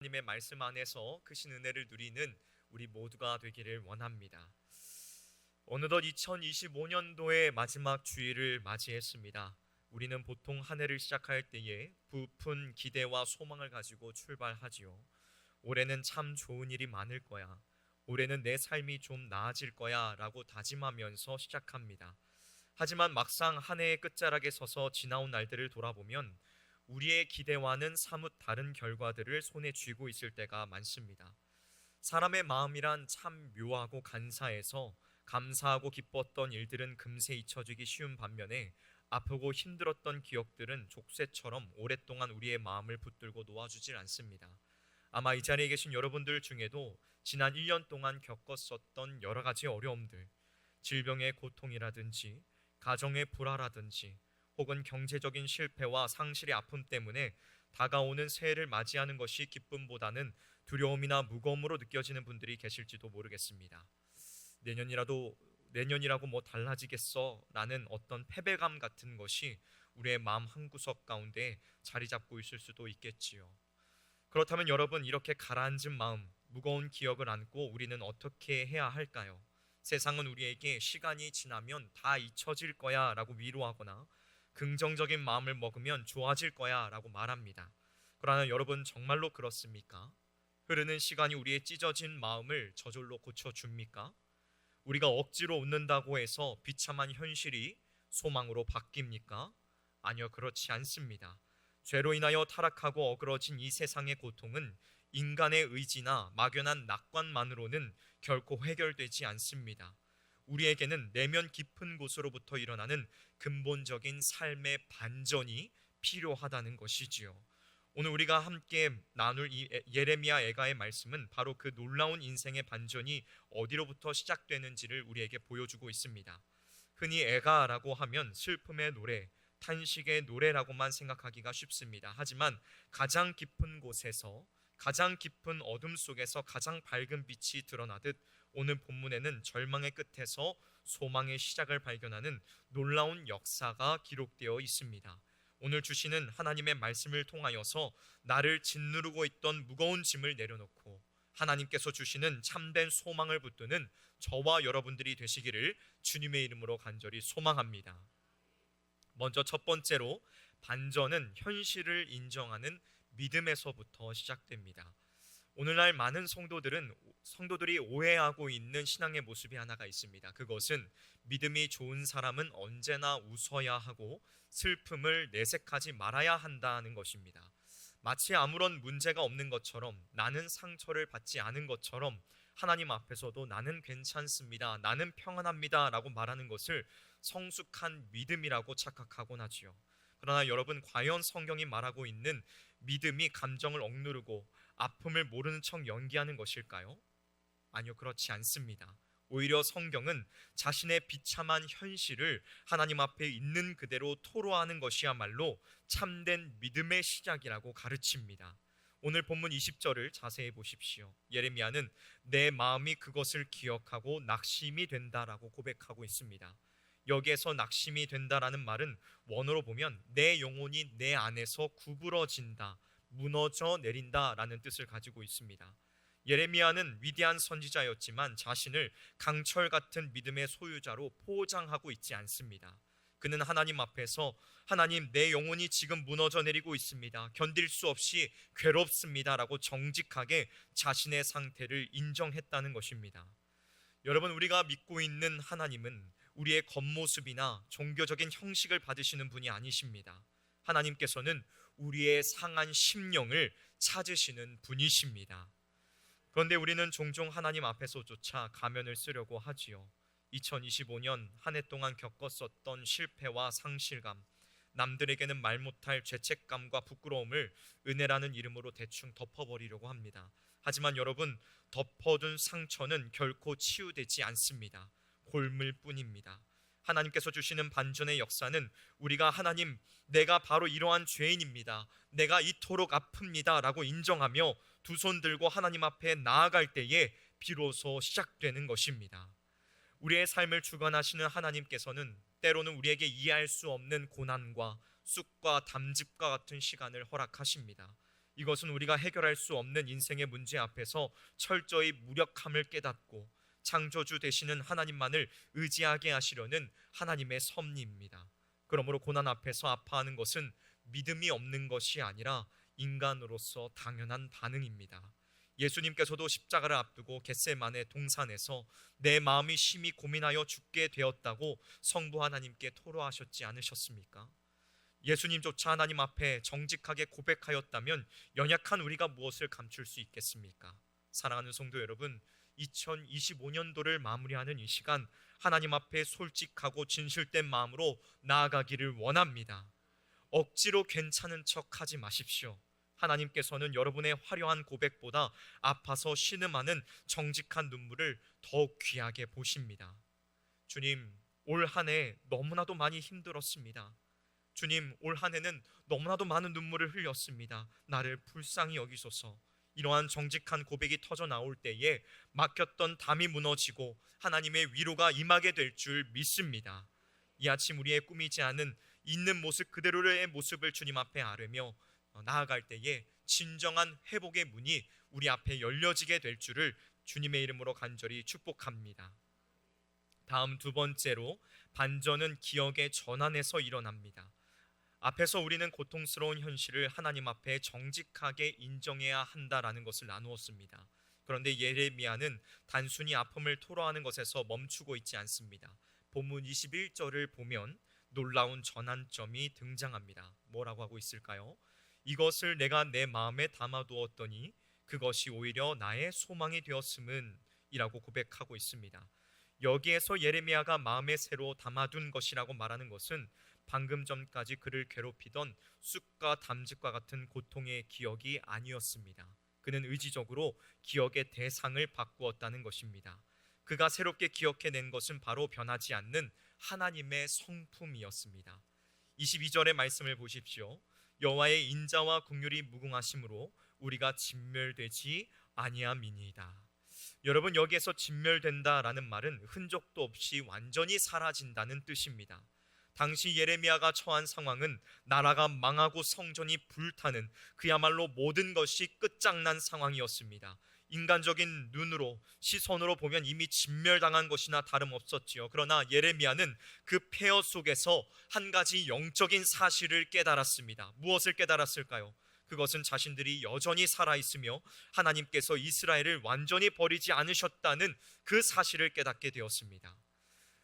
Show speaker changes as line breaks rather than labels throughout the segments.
하나님의 말씀 안에서 크신 은혜를 누리는 우리 모두가 되기를 원합니다. 어느덧 2025년도의 마지막 주일을 맞이했습니다. 우리는 보통 한 해를 시작할 때에 부푼 기대와 소망을 가지고 출발하지요. 올해는 참 좋은 일이 많을 거야. 올해는 내 삶이 좀 나아질 거야 라고 다짐하면서 시작합니다. 하지만 막상 한 해의 끝자락에 서서 지나온 날들을 돌아보면 우리의 기대와는 사뭇 다른 결과들을 손에 쥐고 있을 때가 많습니다. 사람의 마음이란 참 묘하고 간사해서 감사하고 기뻤던 일들은 금세 잊혀지기 쉬운 반면에 아프고 힘들었던 기억들은 족쇄처럼 오랫동안 우리의 마음을 붙들고 놓아주질 않습니다. 아마 이 자리에 계신 여러분들 중에도 지난 1년 동안 겪었었던 여러 가지 어려움들, 질병의 고통이라든지 가정의 불화라든지 혹은 경제적인 실패와 상실의 아픔 때문에 다가오는 새해를 맞이하는 것이 기쁨보다는 두려움이나 무거움으로 느껴지는 분들이 계실지도 모르겠습니다. 내년이라고 뭐 달라지겠어 라는 어떤 패배감 같은 것이 우리의 마음 한구석 가운데 자리 잡고 있을 수도 있겠지요. 그렇다면 여러분, 이렇게 가라앉은 마음, 무거운 기억을 안고 우리는 어떻게 해야 할까요? 세상은 우리에게 시간이 지나면 다 잊혀질 거야 라고 위로하거나 긍정적인 마음을 먹으면 좋아질 거야 라고 말합니다. 그러나 여러분, 정말로 그렇습니까? 흐르는 시간이 우리의 찢어진 마음을 저절로 고쳐줍니까? 우리가 억지로 웃는다고 해서 비참한 현실이 소망으로 바뀝니까? 아니요, 그렇지 않습니다. 죄로 인하여 타락하고 어그러진 이 세상의 고통은 인간의 의지나 막연한 낙관만으로는 결코 해결되지 않습니다. 우리에게는 내면 깊은 곳으로부터 일어나는 근본적인 삶의 반전이 필요하다는 것이지요. 오늘 우리가 함께 나눌 이 예레미야 애가의 말씀은 바로 그 놀라운 인생의 반전이 어디로부터 시작되는지를 우리에게 보여주고 있습니다. 흔히 애가라고 하면 슬픔의 노래, 탄식의 노래라고만 생각하기가 쉽습니다. 하지만 가장 깊은 곳에서, 가장 깊은 어둠 속에서 가장 밝은 빛이 드러나듯 오늘 본문에는 절망의 끝에서 소망의 시작을 발견하는 놀라운 역사가 기록되어 있습니다. 오늘 주시는 하나님의 말씀을 통하여서 나를 짓누르고 있던 무거운 짐을 내려놓고 하나님께서 주시는 참된 소망을 붙드는 저와 여러분들이 되시기를 주님의 이름으로 간절히 소망합니다. 먼저 첫 번째로, 반전은 현실을 인정하는 믿음에서부터 시작됩니다. 오늘날 많은 성도들이 오해하고 있는 신앙의 모습이 하나가 있습니다. 그것은 믿음이 좋은 사람은 언제나 웃어야 하고 슬픔을 내색하지 말아야 한다는 것입니다. 마치 아무런 문제가 없는 것처럼, 나는 상처를 받지 않은 것처럼 하나님 앞에서도 나는 괜찮습니다, 나는 평안합니다 라고 말하는 것을 성숙한 믿음이라고 착각하곤 하지요. 그러나 여러분, 과연 성경이 말하고 있는 믿음이 감정을 억누르고 아픔을 모르는 척 연기하는 것일까요? 아니요, 그렇지 않습니다. 오히려 성경은 자신의 비참한 현실을 하나님 앞에 있는 그대로 토로하는 것이야말로 참된 믿음의 시작이라고 가르칩니다. 오늘 본문 20절을 자세히 보십시오. 예레미야는 내 마음이 그것을 기억하고 낙심이 된다라고 고백하고 있습니다. 여기에서 낙심이 된다라는 말은 원어로 보면 내 영혼이 내 안에서 구부러진다, 무너져 내린다라는 뜻을 가지고 있습니다. 예레미야는 위대한 선지자였지만 자신을 강철 같은 믿음의 소유자로 포장하고 있지 않습니다. 그는 하나님 앞에서 하나님, 내 영혼이 지금 무너져 내리고 있습니다, 견딜 수 없이 괴롭습니다 라고 정직하게 자신의 상태를 인정했다는 것입니다. 여러분, 우리가 믿고 있는 하나님은 우리의 겉모습이나 종교적인 형식을 받으시는 분이 아니십니다. 하나님께서는 우리의 상한 심령을 찾으시는 분이십니다. 그런데 우리는 종종 하나님 앞에서조차 가면을 쓰려고 하지요. 2025년 한 해 동안 겪었었던 실패와 상실감, 남들에게는 말 못할 죄책감과 부끄러움을 은혜라는 이름으로 대충 덮어버리려고 합니다. 하지만 여러분, 덮어둔 상처는 결코 치유되지 않습니다. 골물 뿐입니다. 하나님께서 주시는 반전의 역사는 우리가 하나님, 내가 바로 이러한 죄인입니다, 내가 이토록 아픕니다 라고 인정하며 두 손 들고 하나님 앞에 나아갈 때에 비로소 시작되는 것입니다. 우리의 삶을 주관하시는 하나님께서는 때로는 우리에게 이해할 수 없는 고난과 쑥과 담즙과 같은 시간을 허락하십니다. 이것은 우리가 해결할 수 없는 인생의 문제 앞에서 철저히 무력함을 깨닫고 창조주 되시는 하나님만을 의지하게 하시려는 하나님의 섭리입니다. 그러므로 고난 앞에서 아파하는 것은 믿음이 없는 것이 아니라 인간으로서 당연한 반응입니다. 예수님께서도 십자가를 앞두고 겟세마네 동산에서 내 마음이 심히 고민하여 죽게 되었다고 성부 하나님께 토로하셨지 않으셨습니까? 예수님조차 하나님 앞에 정직하게 고백하였다면 연약한 우리가 무엇을 감출 수 있겠습니까? 사랑하는 성도 여러분, 2025년도를 마무리하는 이 시간, 하나님 앞에 솔직하고 진실된 마음으로 나아가기를 원합니다. 억지로 괜찮은 척 하지 마십시오. 하나님께서는 여러분의 화려한 고백보다 아파서 신음하는 정직한 눈물을 더욱 귀하게 보십니다. 주님, 올 한 해 너무나도 많이 힘들었습니다. 주님, 올 한 해는 너무나도 많은 눈물을 흘렸습니다. 나를 불쌍히 여기소서. 이러한 정직한 고백이 터져 나올 때에 막혔던 담이 무너지고 하나님의 위로가 임하게 될 줄 믿습니다. 이 아침 우리의 꾸미지 않은 있는 모습 그대로의 모습을 주님 앞에 아뢰며 나아갈 때에 진정한 회복의 문이 우리 앞에 열려지게 될 줄을 주님의 이름으로 간절히 축복합니다. 다음 두 번째로, 반전은 기억의 전환에서 일어납니다. 앞에서 우리는 고통스러운 현실을 하나님 앞에 정직하게 인정해야 한다라는 것을 나누었습니다. 그런데 예레미야는 단순히 아픔을 토로하는 것에서 멈추고 있지 않습니다. 본문 21절을 보면 놀라운 전환점이 등장합니다. 뭐라고 하고 있을까요? 이것을 내가 내 마음에 담아두었더니 그것이 오히려 나의 소망이 되었음은 이라고 고백하고 있습니다. 여기에서 예레미야가 마음에 새로 담아둔 것이라고 말하는 것은 방금 전까지 그를 괴롭히던 쑥과 담즙과 같은 고통의 기억이 아니었습니다. 그는 의지적으로 기억의 대상을 바꾸었다는 것입니다. 그가 새롭게 기억해낸 것은 바로 변하지 않는 하나님의 성품이었습니다. 22절의 말씀을 보십시오. 여호와의 인자와 긍휼이 무궁하심으로 우리가 진멸되지 아니함이니이다. 여러분, 여기에서 진멸된다라는 말은 흔적도 없이 완전히 사라진다는 뜻입니다. 당시 예레미야가 처한 상황은 나라가 망하고 성전이 불타는, 그야말로 모든 것이 끝장난 상황이었습니다. 인간적인 눈으로, 시선으로 보면 이미 진멸당한 것이나 다름없었지요. 그러나 예레미야는 그 폐허 속에서 한 가지 영적인 사실을 깨달았습니다. 무엇을 깨달았을까요? 그것은 자신들이 여전히 살아있으며 하나님께서 이스라엘을 완전히 버리지 않으셨다는 그 사실을 깨닫게 되었습니다.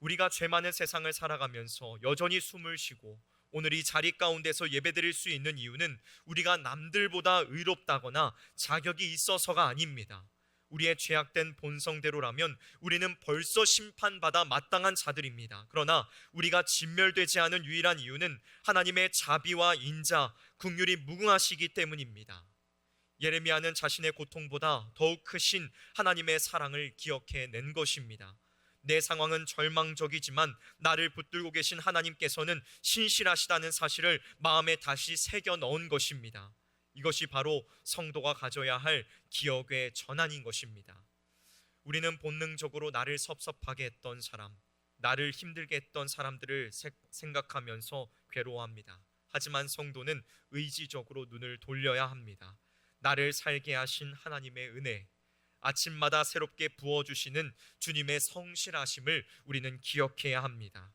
우리가 죄 많은 세상을 살아가면서 여전히 숨을 쉬고 오늘 이 자리 가운데서 예배드릴 수 있는 이유는 우리가 남들보다 의롭다거나 자격이 있어서가 아닙니다. 우리의 죄악된 본성대로라면 우리는 벌써 심판받아 마땅한 자들입니다. 그러나 우리가 진멸되지 않은 유일한 이유는 하나님의 자비와 인자, 긍휼이 무궁하시기 때문입니다. 예레미야는 자신의 고통보다 더욱 크신 하나님의 사랑을 기억해낸 것입니다. 내 상황은 절망적이지만 나를 붙들고 계신 하나님께서는 신실하시다는 사실을 마음에 다시 새겨 넣은 것입니다. 이것이 바로 성도가 가져야 할 기억의 전환인 것입니다. 우리는 본능적으로 나를 섭섭하게 했던 사람, 나를 힘들게 했던 사람들을 생각하면서 괴로워합니다. 하지만 성도는 의지적으로 눈을 돌려야 합니다. 나를 살게 하신 하나님의 은혜, 아침마다 새롭게 부어주시는 주님의 성실하심을 우리는 기억해야 합니다.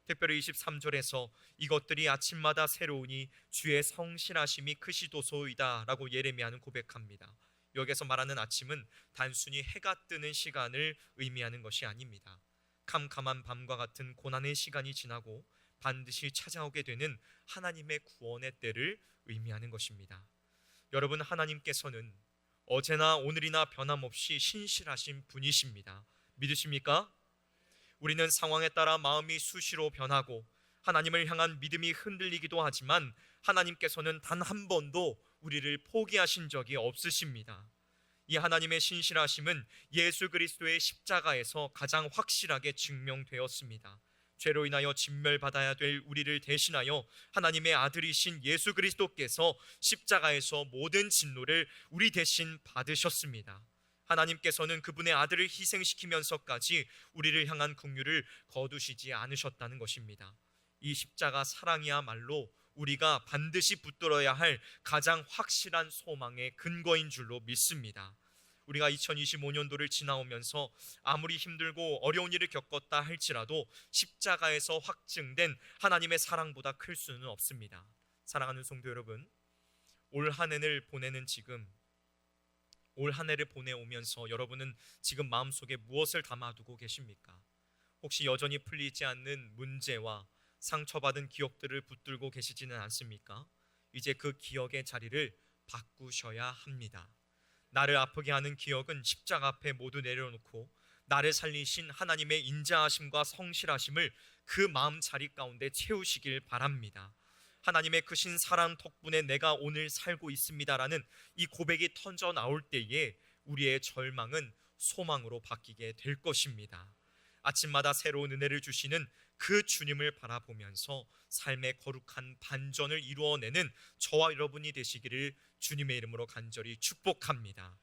특별히 23절에서 이것들이 아침마다 새로우니 주의 성실하심이 크시도소이다 라고 예레미야는 고백합니다. 여기서 말하는 아침은 단순히 해가 뜨는 시간을 의미하는 것이 아닙니다. 캄캄한 밤과 같은 고난의 시간이 지나고 반드시 찾아오게 되는 하나님의 구원의 때를 의미하는 것입니다. 여러분, 하나님께서는 어제나 오늘이나 변함없이 신실하신 분이십니다. 믿으십니까? 우리는 상황에 따라 마음이 수시로 변하고 하나님을 향한 믿음이 흔들리기도 하지만 하나님께서는 단 한 번도 우리를 포기하신 적이 없으십니다. 이 하나님의 신실하심은 예수 그리스도의 십자가에서 가장 확실하게 증명되었습니다. 죄로 인하여 진멸받아야 될 우리를 대신하여 하나님의 아들이신 예수 그리스도께서 십자가에서 모든 진노를 우리 대신 받으셨습니다. 하나님께서는 그분의 아들을 희생시키면서까지 우리를 향한 긍휼을 거두시지 않으셨다는 것입니다. 이 십자가 사랑이야말로 우리가 반드시 붙들어야 할 가장 확실한 소망의 근거인 줄로 믿습니다. 우리가 2025년도를 지나오면서 아무리 힘들고 어려운 일을 겪었다 할지라도 십자가에서 확증된 하나님의 사랑보다 클 수는 없습니다. 사랑하는 성도 여러분, 올 한 해를 보내는 지금, 올 한 해를 보내오면서 여러분은 지금 마음속에 무엇을 담아두고 계십니까? 혹시 여전히 풀리지 않는 문제와 상처받은 기억들을 붙들고 계시지는 않습니까? 이제 그 기억의 자리를 바꾸셔야 합니다. 나를 아프게 하는 기억은 십자가 앞에 모두 내려놓고 나를 살리신 하나님의 인자하심과 성실하심을 그 마음 자리 가운데 채우시길 바랍니다. 하나님의 크신 사랑 덕분에 내가 오늘 살고 있습니다라는 이 고백이 터져 나올 때에 우리의 절망은 소망으로 바뀌게 될 것입니다. 아침마다 새로운 은혜를 주시는 그 주님을 바라보면서 삶의 거룩한 반전을 이루어내는 저와 여러분이 되시기를 주님의 이름으로 간절히 축복합니다.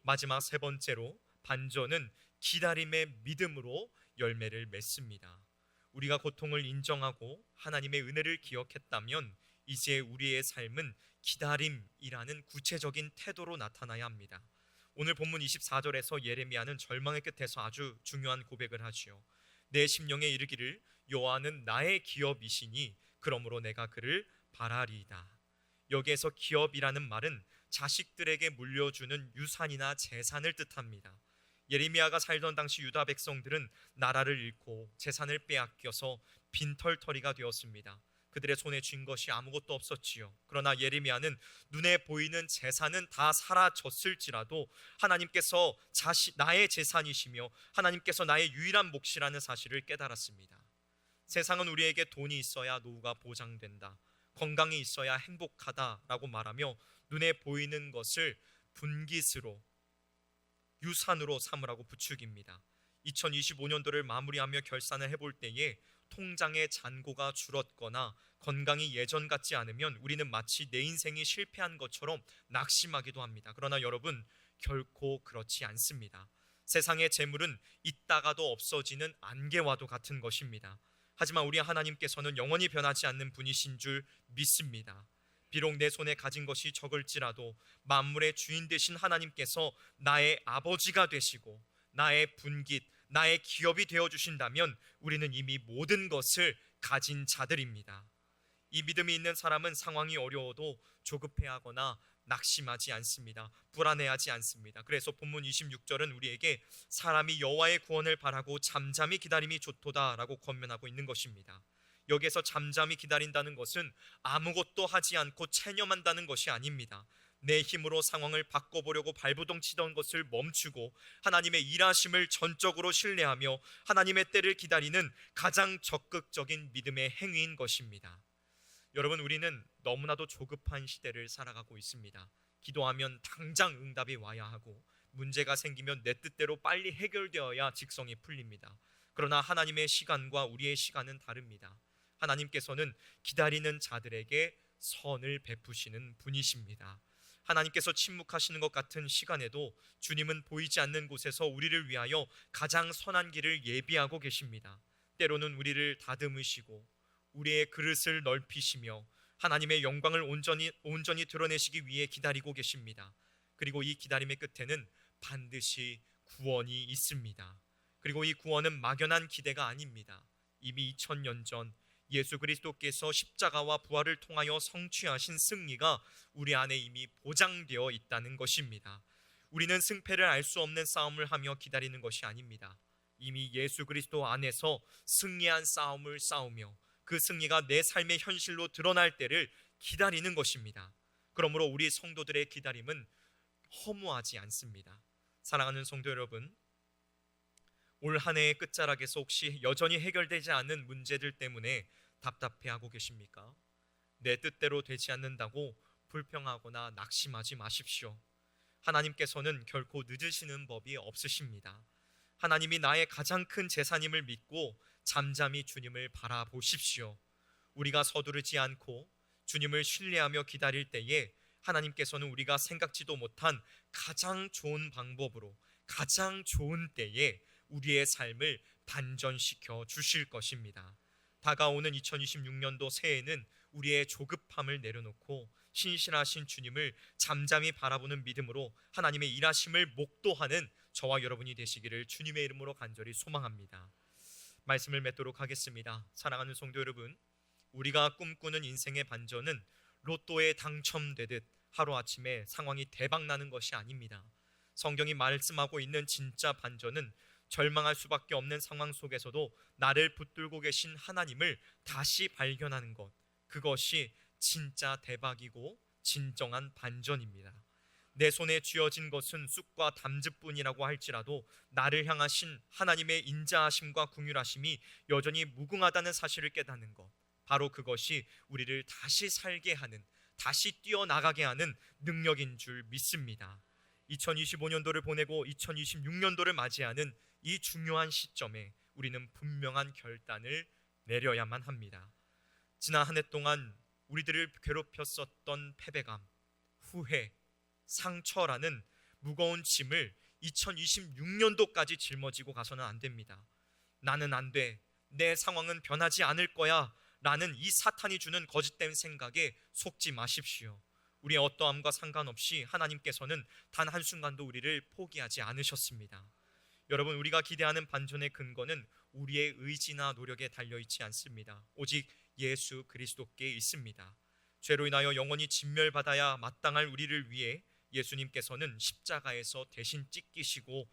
마지막 세 번째로, 반전은 기다림의 믿음으로 열매를 맺습니다. 우리가 고통을 인정하고 하나님의 은혜를 기억했다면 이제 우리의 삶은 기다림이라는 구체적인 태도로 나타나야 합니다. 오늘 본문 24절에서 예레미야는 절망의 끝에서 아주 중요한 고백을 하지요. 내 심령에 이르기를 여호와는 나의 기업이시니 그러므로 내가 그를 바라리이다. 여기에서 기업이라는 말은 자식들에게 물려주는 유산이나 재산을 뜻합니다. 예레미야가 살던 당시 유다 백성들은 나라를 잃고 재산을 빼앗겨서 빈털터리가 되었습니다. 그들의 손에 쥔 것이 아무것도 없었지요. 그러나 예레미야는 눈에 보이는 재산은 다 사라졌을지라도 하나님께서 나의 재산이시며 하나님께서 나의 유일한 몫이라는 사실을 깨달았습니다. 세상은 우리에게 돈이 있어야 노후가 보장된다, 건강이 있어야 행복하다라고 말하며 눈에 보이는 것을 분깃으로, 유산으로 삼으라고 부추깁니다. 2025년도를 마무리하며 결산을 해볼 때에 통장의 잔고가 줄었거나 건강이 예전 같지 않으면 우리는 마치 내 인생이 실패한 것처럼 낙심하기도 합니다. 그러나 여러분, 결코 그렇지 않습니다. 세상의 재물은 있다가도 없어지는 안개와도 같은 것입니다. 하지만 우리 하나님께서는 영원히 변하지 않는 분이신 줄 믿습니다. 비록 내 손에 가진 것이 적을지라도 만물의 주인 되신 하나님께서 나의 아버지가 되시고 나의 분깃, 나의 기업이 되어주신다면 우리는 이미 모든 것을 가진 자들입니다. 이 믿음이 있는 사람은 상황이 어려워도 조급해하거나 낙심하지 않습니다. 불안해하지 않습니다. 그래서 본문 26절은 우리에게 사람이 여호와의 구원을 바라고 잠잠히 기다림이 좋도다라고 권면하고 있는 것입니다. 여기에서 잠잠히 기다린다는 것은 아무것도 하지 않고 체념한다는 것이 아닙니다. 내 힘으로 상황을 바꿔보려고 발부동 치던 것을 멈추고 하나님의 일하심을 전적으로 신뢰하며 하나님의 때를 기다리는 가장 적극적인 믿음의 행위인 것입니다. 여러분, 우리는 너무나도 조급한 시대를 살아가고 있습니다. 기도하면 당장 응답이 와야 하고 문제가 생기면 내 뜻대로 빨리 해결되어야 직성이 풀립니다. 그러나 하나님의 시간과 우리의 시간은 다릅니다. 하나님께서는 기다리는 자들에게 선을 베푸시는 분이십니다. 하나님께서 침묵하시는 것 같은 시간에도 주님은 보이지 않는 곳에서 우리를 위하여 가장 선한 길을 예비하고 계십니다. 때로는 우리를 다듬으시고 우리의 그릇을 넓히시며 하나님의 영광을 온전히 드러내시기 위해 기다리고 계십니다. 그리고 이 기다림의 끝에는 반드시 구원이 있습니다. 그리고 이 구원은 막연한 기대가 아닙니다. 이미 2000년 전 예수 그리스도께서 십자가와 부활을 통하여 성취하신 승리가 우리 안에 이미 보장되어 있다는 것입니다. 우리는 승패를 알 수 없는 싸움을 하며 기다리는 것이 아닙니다. 이미 예수 그리스도 안에서 승리한 싸움을 싸우며 그 승리가 내 삶의 현실로 드러날 때를 기다리는 것입니다. 그러므로 우리 성도들의 기다림은 허무하지 않습니다. 사랑하는 성도 여러분, 올 한 해의 끝자락에서 혹시 여전히 해결되지 않는 문제들 때문에 답답해하고 계십니까? 내 뜻대로 되지 않는다고 불평하거나 낙심하지 마십시오. 하나님께서는 결코 늦으시는 법이 없으십니다. 하나님이 나의 가장 큰 재산임을 믿고 잠잠히 주님을 바라보십시오. 우리가 서두르지 않고 주님을 신뢰하며 기다릴 때에 하나님께서는 우리가 생각지도 못한 가장 좋은 방법으로 가장 좋은 때에 우리의 삶을 반전시켜 주실 것입니다. 다가오는 2026년도 새해에는 우리의 조급함을 내려놓고 신실하신 주님을 잠잠히 바라보는 믿음으로 하나님의 일하심을 목도하는 저와 여러분이 되시기를 주님의 이름으로 간절히 소망합니다. 말씀을 맺도록 하겠습니다. 사랑하는 성도 여러분, 우리가 꿈꾸는 인생의 반전은 로또에 당첨되듯 하루아침에 상황이 대박나는 것이 아닙니다. 성경이 말씀하고 있는 진짜 반전은 절망할 수밖에 없는 상황 속에서도 나를 붙들고 계신 하나님을 다시 발견하는 것, 그것이 진짜 대박이고 진정한 반전입니다. 내 손에 쥐어진 것은 쑥과 담즙뿐이라고 할지라도 나를 향하신 하나님의 인자하심과 긍휼하심이 여전히 무궁하다는 사실을 깨닫는 것, 바로 그것이 우리를 다시 살게 하는, 다시 뛰어나가게 하는 능력인 줄 믿습니다. 2025년도를 보내고 2026년도를 맞이하는 이 중요한 시점에 우리는 분명한 결단을 내려야만 합니다. 지난 한 해 동안 우리들을 괴롭혔었던 패배감, 후회, 상처라는 무거운 짐을 2026년도까지 짊어지고 가서는 안 됩니다. 나는 안 돼, 내 상황은 변하지 않을 거야 라는 이 사탄이 주는 거짓된 생각에 속지 마십시오. 우리의 어떠함과 상관없이 하나님께서는 단 한순간도 우리를 포기하지 않으셨습니다. 여러분, 우리가 기대하는 반전의 근거는 우리의 의지나 노력에 달려있지 않습니다. 오직 예수 그리스도께 있습니다. 죄로 인하여 영원히 진멸받아야 마땅할 우리를 위해 예수님께서는 십자가에서 대신 찢기시고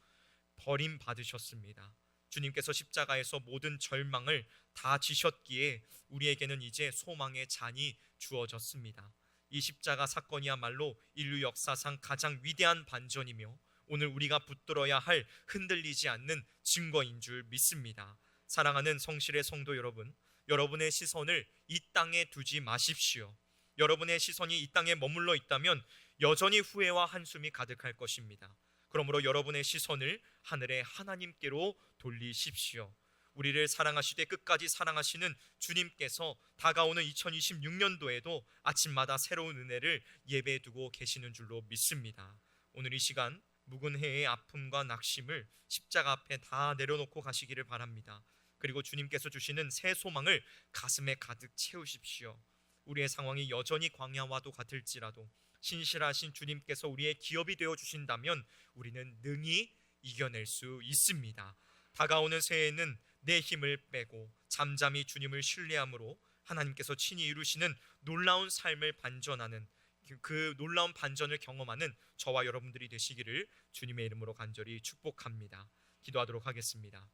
버림받으셨습니다. 주님께서 십자가에서 모든 절망을 다 지셨기에 우리에게는 이제 소망의 잔이 주어졌습니다. 이 십자가 사건이야말로 인류 역사상 가장 위대한 반전이며 오늘 우리가 붙들어야 할 흔들리지 않는 증거인 줄 믿습니다. 사랑하는 성실의 성도 여러분, 여러분의 시선을 이 땅에 두지 마십시오. 여러분의 시선이 이 땅에 머물러 있다면 여전히 후회와 한숨이 가득할 것입니다. 그러므로 여러분의 시선을 하늘의 하나님께로 돌리십시오. 우리를 사랑하시되 끝까지 사랑하시는 주님께서 다가오는 2026년도에도 아침마다 새로운 은혜를 예배해 두고 계시는 줄로 믿습니다. 오늘 이 시간 묵은 해의 아픔과 낙심을 십자가 앞에 다 내려놓고 가시기를 바랍니다. 그리고 주님께서 주시는 새 소망을 가슴에 가득 채우십시오. 우리의 상황이 여전히 광야와도 같을지라도 신실하신 주님께서 우리의 기업이 되어 주신다면 우리는 능히 이겨낼 수 있습니다. 다가오는 새해에는 내 힘을 빼고 잠잠히 주님을 신뢰함으로 하나님께서 친히 이루시는 놀라운 삶을 반전하는, 그 놀라운 반전을 경험하는 저와 여러분들이 되시기를 주님의 이름으로 간절히 축복합니다. 기도하도록 하겠습니다.